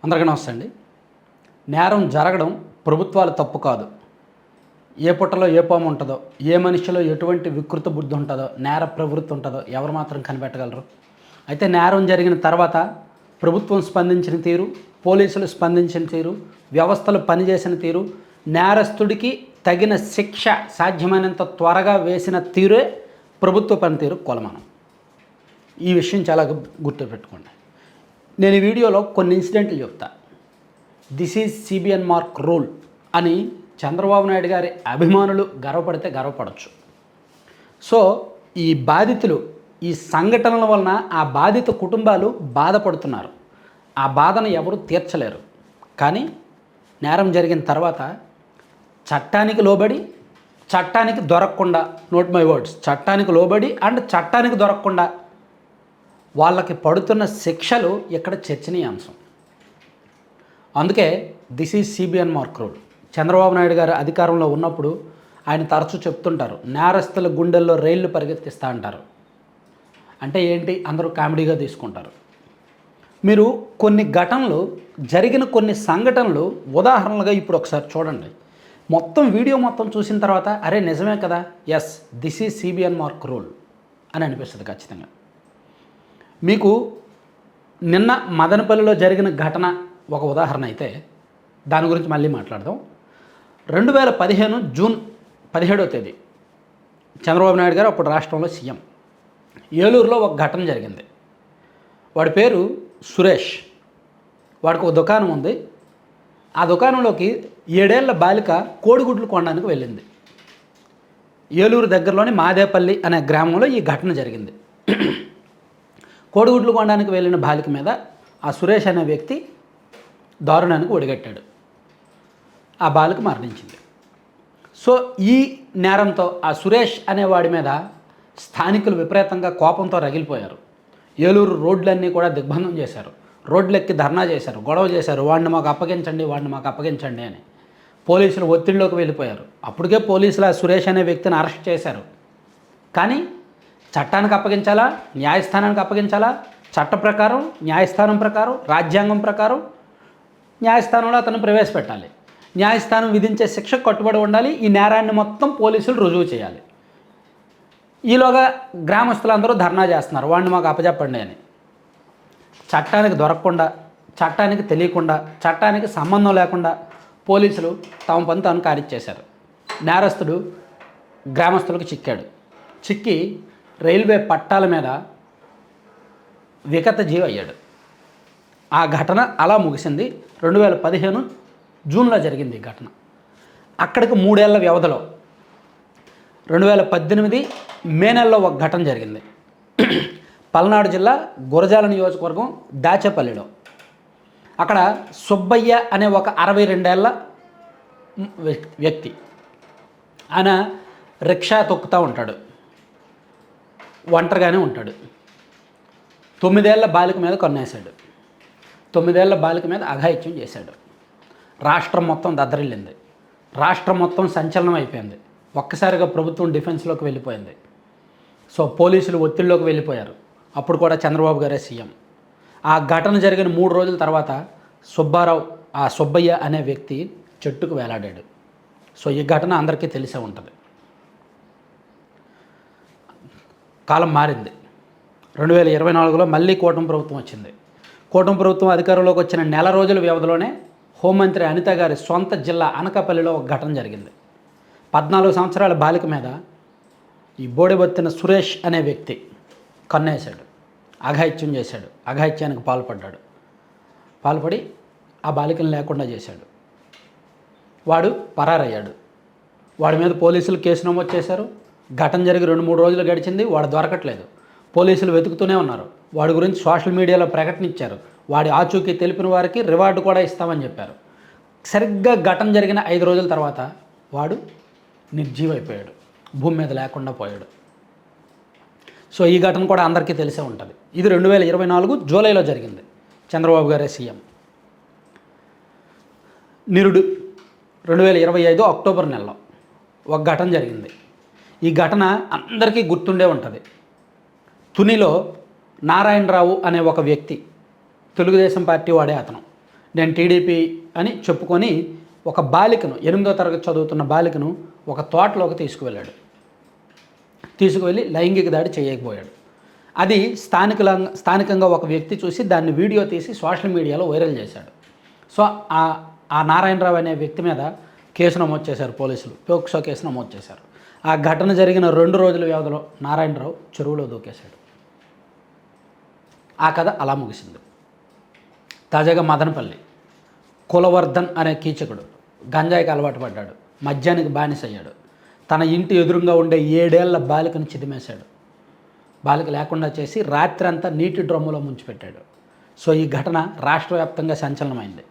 అందరికీ నమస్తే అండి. నేరం జరగడం ప్రభుత్వాల తప్పు కాదు. ఏ పుట్టలో ఏ పాము ఉంటుందో, ఏ మనిషిలో ఎటువంటి వికృత బుద్ధి ఉంటుందో, నేర ప్రవృత్తి ఉంటుందో ఎవరు మాత్రం కనిపెట్టగలరు? అయితే నేరం జరిగిన తర్వాత ప్రభుత్వం స్పందించిన తీరు, పోలీసులు స్పందించిన తీరు, వ్యవస్థలు పనిచేసిన తీరు, నేరస్తుడికి తగిన శిక్ష సాధ్యమైనంత త్వరగా వేసిన తీరే ప్రభుత్వ పనితీరు కొలమానం. ఈ విషయం చాలా గుర్తుపెట్టుకోండి. నేను ఈ వీడియోలో కొన్ని ఇన్సిడెంట్లు చెప్తా. This is CBN mark rule అని చంద్రబాబు నాయుడు గారి అభిమానులు గర్వపడితే గర్వపడవచ్చు. సో ఈ బాధితులు, ఈ సంఘటనల వలన ఆ బాధిత కుటుంబాలు బాధపడుతున్నారు. ఆ బాధను ఎవరు తీర్చలేరు. కానీ నేరం జరిగిన తర్వాత చట్టానికి లోబడి, చట్టానికి దొరకకుండా, నోట్ మై వర్డ్స్, చట్టానికి లోబడి అండ్ చట్టానికి దొరకకుండా వాళ్ళకి పడుతున్న శిక్షలు ఇక్కడ చర్చనీయాంశం. అందుకే this is CBN mark rule. Chandrababu Naidu గారు అధికారంలో ఉన్నప్పుడు ఆయన తరచూ చెప్తుంటారు, నేరస్తుల గుండెల్లో రైళ్లు పరిగెత్తిస్తూ అంటారు. అంటే ఏంటి, అందరూ కామెడీగా తీసుకుంటారు. మీరు కొన్ని ఘటనలు, జరిగిన కొన్ని సంఘటనలు ఉదాహరణలుగా ఇప్పుడు ఒకసారి చూడండి. మొత్తం వీడియో మొత్తం చూసిన తర్వాత అరే నిజమే కదా, yes this is CBN mark rule అని అనిపిస్తుంది ఖచ్చితంగా. మీకు నిన్న మదనపల్లిలో జరిగిన ఘటన ఒక ఉదాహరణ అయితే దాని గురించి మళ్ళీ మాట్లాడదాం. 2015 జూన్ 17వ తేదీ చంద్రబాబు నాయుడు గారు అప్పుడు రాష్ట్రంలో సీఎం. ఏలూరులో ఒక ఘటన జరిగింది. వాడి పేరు సురేష్. వాడికి ఒక దుకాణం ఉంది. ఆ దుకాణంలోకి 7 ఏళ్ల బాలిక కోడిగుడ్లు కొనడానికి వెళ్ళింది. ఏలూరు దగ్గరలోని మాదేపల్లి అనే గ్రామంలో ఈ ఘటన జరిగింది. కోడిగుడ్లు కొనడానికి వెళ్ళిన బాలిక మీద ఆ సురేష్ అనే వ్యక్తి దారుణానికి ఒడిగట్టాడు. ఆ బాలిక మరణించింది. సో ఈ నేరంతో ఆ సురేష్ అనేవాడి మీద స్థానికులు విపరీతంగా కోపంతో రగిలిపోయారు. ఏలూరు రోడ్లన్నీ కూడా దిగ్బంధం చేశారు. రోడ్లెక్కి ధర్నా చేశారు, గొడవ చేశారు, వాడిని మాకు అప్పగించండి, వాడిని మాకు అప్పగించండి అని. పోలీసులు ఒత్తిడిలోకి వెళ్ళిపోయారు. అప్పటికే పోలీసులు ఆ సురేష్ అనే వ్యక్తిని అరెస్ట్ చేశారు. కానీ చట్టానికి అప్పగించాలా, న్యాయస్థానానికి అప్పగించాలా? చట్ట ప్రకారం, న్యాయస్థానం ప్రకారం, రాజ్యాంగం ప్రకారం న్యాయస్థానంలో అతను ప్రవేశపెట్టాలి. న్యాయస్థానం విధించే శిక్షకు కట్టుబడి ఉండాలి. ఈ నేరాన్ని మొత్తం పోలీసులు రుజువు చేయాలి. ఈలోగా గ్రామస్తులందరూ ధర్నా చేస్తున్నారు, వాడిని మాకు అప్పచెప్పండి అని. చట్టానికి దొరకకుండా, చట్టానికి తెలియకుండా, చట్టానికి సంబంధం లేకుండా పోలీసులు తమ పని తాను కానిచ్చేశారు. నేరస్తుడు గ్రామస్తులకు చిక్కాడు. చిక్కి రైల్వే పట్టాల మీద విగత జీవి అయ్యాడు. ఆ ఘటన అలా ముగిసింది. 2015 జూన్లో జరిగింది ఈ ఘటన. అక్కడికి 3 ఏళ్ల వ్యవధిలో 2018 మే నెలలో ఒక ఘటన జరిగింది. పల్నాడు జిల్లా గురజాల నియోజకవర్గం దాచేపల్లిలో. అక్కడ సుబ్బయ్య అనే ఒక 62 ఏళ్ల వ్యక్తి, ఆయన రిక్షా తొక్కుతూ ఉంటాడు, ఒంటరిగానే ఉంటాడు. 9 ఏళ్ల బాలిక మీద కన్నేశాడు. 9 ఏళ్ల బాలిక మీద అఘాయిత్యం చేశాడు. రాష్ట్రం మొత్తం దద్దరిల్లింది. రాష్ట్రం మొత్తం సంచలనం అయిపోయింది. ఒక్కసారిగా ప్రభుత్వం డిఫెన్స్లోకి వెళ్ళిపోయింది. సో పోలీసులు ఒత్తిడిలోకి వెళ్ళిపోయారు. అప్పుడు కూడా చంద్రబాబు గారే సీఎం. ఆ ఘటన జరిగిన 3 రోజుల తర్వాత సుబ్బారావు, ఆ సుబ్బయ్య అనే వ్యక్తి చెట్టుకు వేలాడాడు. సో ఈ ఘటన అందరికీ తెలిసే ఉంటుంది. కాలం మారింది. 2024లో మళ్ళీ కూటమి ప్రభుత్వం వచ్చింది. కూటమి ప్రభుత్వం అధికారంలోకి వచ్చిన నెల రోజుల వ్యవధిలోనే హోంమంత్రి అనిత గారి సొంత జిల్లా అనకాపల్లిలో ఒక ఘటన జరిగింది. 14 సంవత్సరాల బాలిక మీద ఈ బోడెబొత్తిన సురేష్ అనే వ్యక్తి కన్నేశాడు, అఘాయిత్యం చేశాడు, అఘాయిత్యానికి పాల్పడి ఆ బాలికను లేకుండా చేశాడు. వాడు పరారయ్యాడు. వాడి మీద పోలీసులు కేసు నమోదు చేశారు. ఘటన జరిగి 2-3 రోజులు గడిచింది. వాడు దొరకట్లేదు. పోలీసులు వెతుకుతూనే ఉన్నారు. వాడి గురించి సోషల్ మీడియాలో ప్రకటన ఇచ్చారు. వాడి ఆచూకీ తెలిపిన వారికి రివార్డు కూడా ఇస్తామని చెప్పారు. సరిగ్గా ఘటన జరిగిన 5 రోజుల తర్వాత వాడు నిర్జీవైపోయాడు, భూమి మీద లేకుండా పోయాడు. సో ఈ ఘటన కూడా అందరికీ తెలిసే ఉంటుంది. ఇది 2024 జూలైలో జరిగింది. చంద్రబాబు గారే సీఎం. నిరుడు 2025 అక్టోబర్ నెలలో ఒక ఘటన జరిగింది. ఈ ఘటన అందరికీ గుర్తుండే ఉంటుంది. తునిలో నారాయణరావు అనే ఒక వ్యక్తి, తెలుగుదేశం పార్టీ వాడే అతను, నేను టీడీపీ అని చెప్పుకొని ఒక బాలికను 8వ తరగతి చదువుతున్న బాలికను ఒక తోటలోకి తీసుకువెళ్ళి లైంగిక దాడి చేయకపోయాడు. అది స్థానికంగా ఒక వ్యక్తి చూసి దాన్ని వీడియో తీసి సోషల్ మీడియాలో వైరల్ చేశాడు. సో ఆ నారాయణరావు అనే వ్యక్తి మీద కేసు నమోదు చేశారు పోలీసులు, పోక్సో కేసు నమోదు చేశారు. ఆ ఘటన జరిగిన 2 రోజుల వ్యవధిలో నారాయణరావు చెరువులో దూకేశాడు. ఆ కథ అలా ముగిసింది. తాజాగా మదనపల్లి కులవర్ధన్ అనే కీచకుడు గంజాయికి అలవాటు పడ్డాడు, మద్యానికి బానిసయ్యాడు. తన ఇంటి ఎదురుగా ఉండే 7 ఏళ్ల బాలికను చిదిమేశాడు. బాలిక లేకుండా చేసి రాత్రి అంతా నీటి డ్రమ్ములో ముంచిపెట్టాడు. సో ఈ ఘటన రాష్ట్ర వ్యాప్తంగా సంచలనమైంది.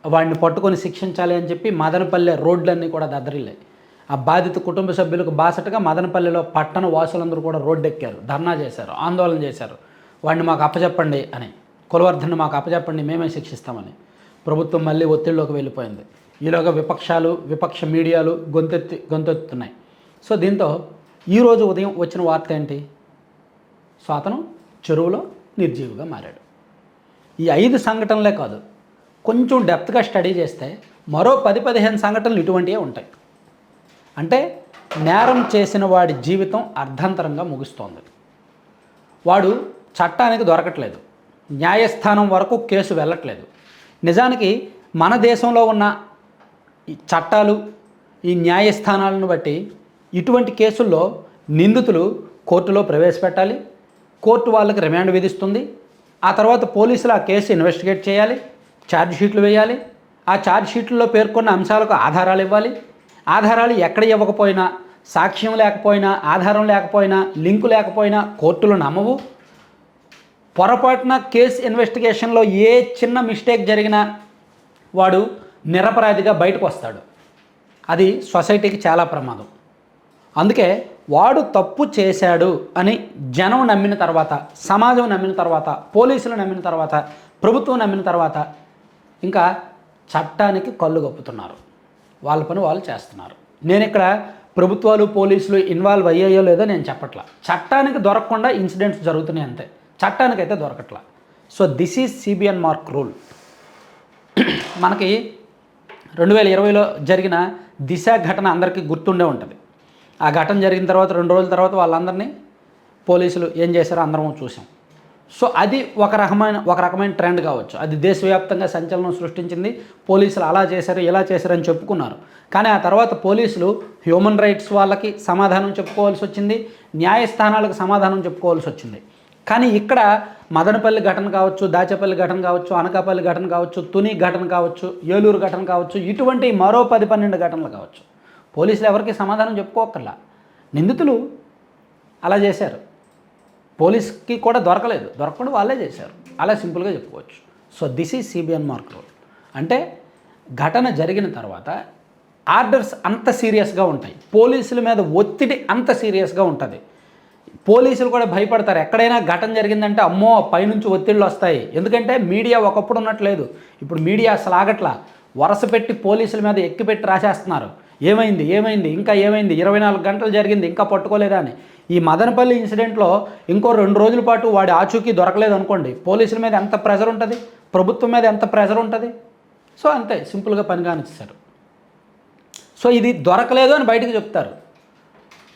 వాడిని పట్టుకొని శిక్షించాలి అని చెప్పి మదనపల్లె రోడ్లన్నీ కూడా దద్దరిల్లాయి. ఆ బాధిత కుటుంబ సభ్యులకు బాసటగా మదనపల్లెలో పట్టణ వాసులందరూ కూడా రోడ్డెక్కారు, ధర్నా చేశారు, ఆందోళన చేశారు. వాడిని మాకు అప్పచెప్పండి అని, కులవర్ధన్ని మాకు అప్పచెప్పండి, మేమే శిక్షిస్తామని. ప్రభుత్వం మళ్ళీ ఒత్తిడిలోకి వెళ్ళిపోయింది. ఈలోగా విపక్ష మీడియాలు గొంతెత్తుతున్నాయి. సో దీంతో ఈరోజు ఉదయం వచ్చిన వార్త ఏంటి? సో అతను చెరువులో నిర్జీవిగా మారాడు. ఈ 5 సంఘటనలే కాదు, కొంచెం డెప్త్గా స్టడీ చేస్తే మరో 10-15 సంఘటనలు ఇటువంటివే ఉంటాయి. అంటే నేరం చేసిన వాడి జీవితం అర్ధంతరంగా ముగుస్తోంది. వాడు చట్టానికి దొరకట్లేదు, న్యాయస్థానం వరకు కేసు వెళ్ళట్లేదు. నిజానికి మన దేశంలో ఉన్న ఈ చట్టాలు, ఈ న్యాయస్థానాలను బట్టి ఇటువంటి కేసుల్లో నిందితులు కోర్టులో ప్రవేశపెట్టాలి, కోర్టు వాళ్ళకి రిమాండ్ విధిస్తుంది. ఆ తర్వాత పోలీసులు ఆ కేసు ఇన్వెస్టిగేట్ చేయాలి, ఛార్జ్షీట్లు వేయాలి. ఆ ఛార్జ్షీట్లలో పేర్కొన్న అంశాలకు ఆధారాలు ఇవ్వాలి. ఆధారాలు ఎక్కడ ఇవ్వకపోయినా, సాక్ష్యం లేకపోయినా, ఆధారం లేకపోయినా, లింకు లేకపోయినా కోర్టులు నమ్మవు. పొరపాటున కేసు ఇన్వెస్టిగేషన్లో ఏ చిన్న మిస్టేక్ జరిగినా వాడు నిరపరాధిగా బయటకు వస్తాడు. అది సొసైటీకి చాలా ప్రమాదం. అందుకే వాడు తప్పు చేశాడు అని జనం నమ్మిన తర్వాత, సమాజం నమ్మిన తర్వాత, పోలీసులు నమ్మిన తర్వాత, ప్రభుత్వం నమ్మిన తర్వాత ఇంకా చట్టానికి కళ్ళు గప్పుతున్నారు. వాళ్ళ పని వాళ్ళు చేస్తున్నారు. నేను ఇక్కడ ప్రభుత్వాలు పోలీసులు ఇన్వాల్వ్ అయ్యాయో లేదో నేను చెప్పట్లా. చట్టానికి దొరకకుండా ఇన్సిడెంట్స్ జరుగుతున్నాయి అంతే, చట్టానికైతే దొరకట్లా. So this is CBN mark rule. మనకి 2020లో జరిగిన దిశ ఘటన అందరికీ గుర్తుండే ఉంటుంది. ఆ ఘటన జరిగిన తర్వాత 2 రోజుల తర్వాత వాళ్ళందరినీ పోలీసులు ఏం చేశారో అందరం చూసాం. సో అది ఒక రకమైన ట్రెండ్ కావచ్చు. అది దేశవ్యాప్తంగా సంచలనం సృష్టించింది. పోలీసులు అలా చేశారు, ఇలా చేశారని చెప్పుకున్నారు. కానీ ఆ తర్వాత పోలీసులు హ్యూమన్ రైట్స్ వాళ్ళకి సమాధానం చెప్పుకోవాల్సి వచ్చింది, న్యాయస్థానాలకు సమాధానం చెప్పుకోవాల్సి వచ్చింది. కానీ ఇక్కడ మదనపల్లి ఘటన కావచ్చు, దాచేపల్లి ఘటన కావచ్చు, అనకాపల్లి ఘటన కావచ్చు, తుని ఘటన కావచ్చు, ఏలూరు ఘటన కావచ్చు, ఇటువంటి మరో 10-12 ఘటనలు కావచ్చు, పోలీసులు ఎవరికి సమాధానం చెప్పుకోకర్లా. నిందితులు అలా చేశారు, పోలీస్కి కూడా దొరకకుండా వాళ్ళే చేశారు. అలా సింపుల్గా చెప్పుకోవచ్చు. So this is CBN mark rule. అంటే ఘటన జరిగిన తర్వాత ఆర్డర్స్ అంత సీరియస్గా ఉంటాయి, పోలీసుల మీద ఒత్తిడి అంత సీరియస్గా ఉంటుంది. పోలీసులు కూడా భయపడతారు. ఎక్కడైనా ఘటన జరిగిందంటే అమ్మో పైనుంచి ఒత్తిళ్ళు వస్తాయి. ఎందుకంటే మీడియా ఒకప్పుడు ఉన్నట్లేదు, ఇప్పుడు మీడియా అసలు ఆగట్లా. వరుస పెట్టి పోలీసుల మీద ఎక్కిపెట్టి రాసేస్తున్నారు. ఏమైంది, ఇంకా ఏమైంది, 24 గంటలు జరిగింది ఇంకా పట్టుకోలేదా అని. ఈ మదనపల్లి ఇన్సిడెంట్లో ఇంకో 2 రోజుల పాటు వాడి ఆచూకీ దొరకలేదు అనుకోండి, పోలీసుల మీద ఎంత ప్రెజర్ ఉంటుంది, ప్రభుత్వం మీద ఎంత ప్రెజర్ ఉంటుంది. సో అంతే సింపుల్గా పని కానిచ్చారు. సో ఇది దొరకలేదు అని బయటకు చెప్తారు.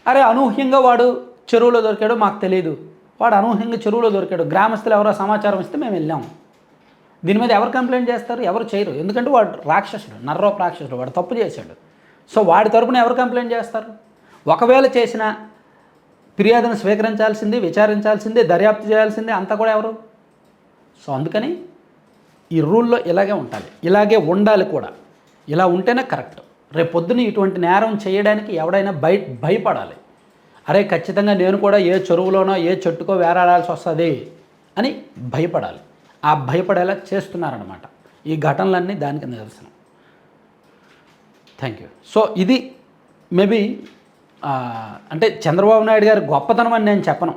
అరే అనూహ్యంగా వాడు చెరువులో దొరికాడు, మాకు తెలియదు. వాడు అనూహ్యంగా చెరువులో దొరికాడు, గ్రామస్తులు ఎవరో సమాచారం ఇస్తే మేము వెళ్ళాము. దీని మీద ఎవరు కంప్లైంట్ చేస్తారు? ఎవరు చేయరు. ఎందుకంటే వాడు రాక్షసుడు, నర్రోప రాక్షసుడు, వాడు తప్పు చేశాడు. సో వాడి తరపున ఎవరు కంప్లైంట్ చేస్తారు? ఒకవేళ చేసిన ఫిర్యాదును స్వీకరించాల్సింది, విచారించాల్సిందే, దర్యాప్తు చేయాల్సిందే, అంతా కూడా ఎవరు? సో అందుకని ఈ రూల్లో ఇలాగే ఉండాలి, ఇలాగే ఉండాలి కూడా. ఇలా ఉంటేనే కరెక్ట్. రేపు పొద్దున ఇటువంటి నేరం చేయడానికి ఎవడైనా భయపడాలి. అరే ఖచ్చితంగా నేను కూడా ఏ చెరువులోనో ఏ చెట్టుకో వేలాడాల్సి వస్తుంది అని భయపడాలి. ఆ భయపడేలా చేస్తున్నారన్నమాట ఈ ఘటనలన్నీ దానికి నిదర్శనం. Thank you. సో ఇది మేబీ అంటే చంద్రబాబు నాయుడు గారి గొప్పతనం అని నేను చెప్పను.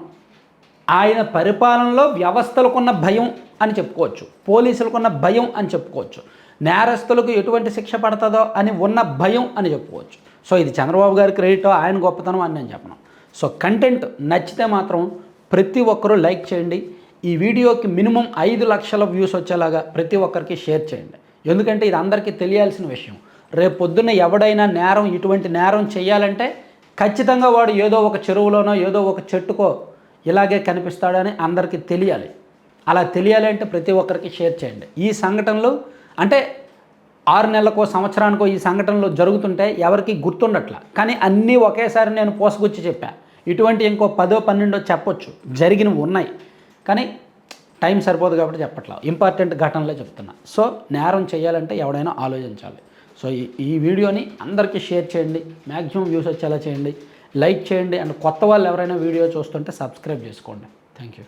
ఆయన పరిపాలనలో వ్యవస్థలకున్న భయం అని చెప్పుకోవచ్చు, పోలీసులకున్న భయం అని చెప్పుకోవచ్చు, నేరస్తులకు ఎటువంటి శిక్ష పడుతుందో అని ఉన్న భయం అని చెప్పుకోవచ్చు. సో ఇది చంద్రబాబు గారి క్రెడిట్, ఆయన గొప్పతనం అని నేను చెప్పను. సో కంటెంట్ నచ్చితే మాత్రం ప్రతి ఒక్కరూ లైక్ చేయండి. ఈ వీడియోకి మినిమం 5 లక్షల వ్యూస్ వచ్చేలాగా ప్రతి ఒక్కరికి షేర్ చేయండి. ఎందుకంటే ఇది అందరికీ తెలియాల్సిన విషయం. రేపు పొద్దున్న ఎవడైనా ఇటువంటి నేరం చేయాలంటే ఖచ్చితంగా వాడు ఏదో ఒక చెరువులోనో ఏదో ఒక చెట్టుకో ఇలాగే కనిపిస్తాడని అందరికీ తెలియాలి. అలా తెలియాలి అంటే ప్రతి ఒక్కరికి షేర్ చేయండి. ఈ సంఘటనలు అంటే 6 నెలలకో సంవత్సరానికో ఈ సంఘటనలు జరుగుతుంటే ఎవరికి గుర్తుండట్లా. కానీ అన్నీ ఒకేసారి నేను పోసగుచ్చి చెప్పా. ఇటువంటి ఇంకో 10, 12 చెప్పొచ్చు, జరిగినవి ఉన్నాయి. కానీ టైం సరిపోదు కాబట్టి చెప్పట్లా, ఇంపార్టెంట్ ఘటనలే చెప్తున్నా. సో నేరం చేయాలంటే ఎవడైనా ఆలోచించాలి. సో ఈ వీడియోని అందరికీ షేర్ చేయండి, మ్యాక్సిమం వ్యూస్ వచ్చేలా చేయండి, లైక్ చేయండి. అండ్ కొత్త వాళ్ళు ఎవరైనా వీడియో చూస్తుంటే సబ్స్క్రైబ్ చేసుకోండి. Thank you.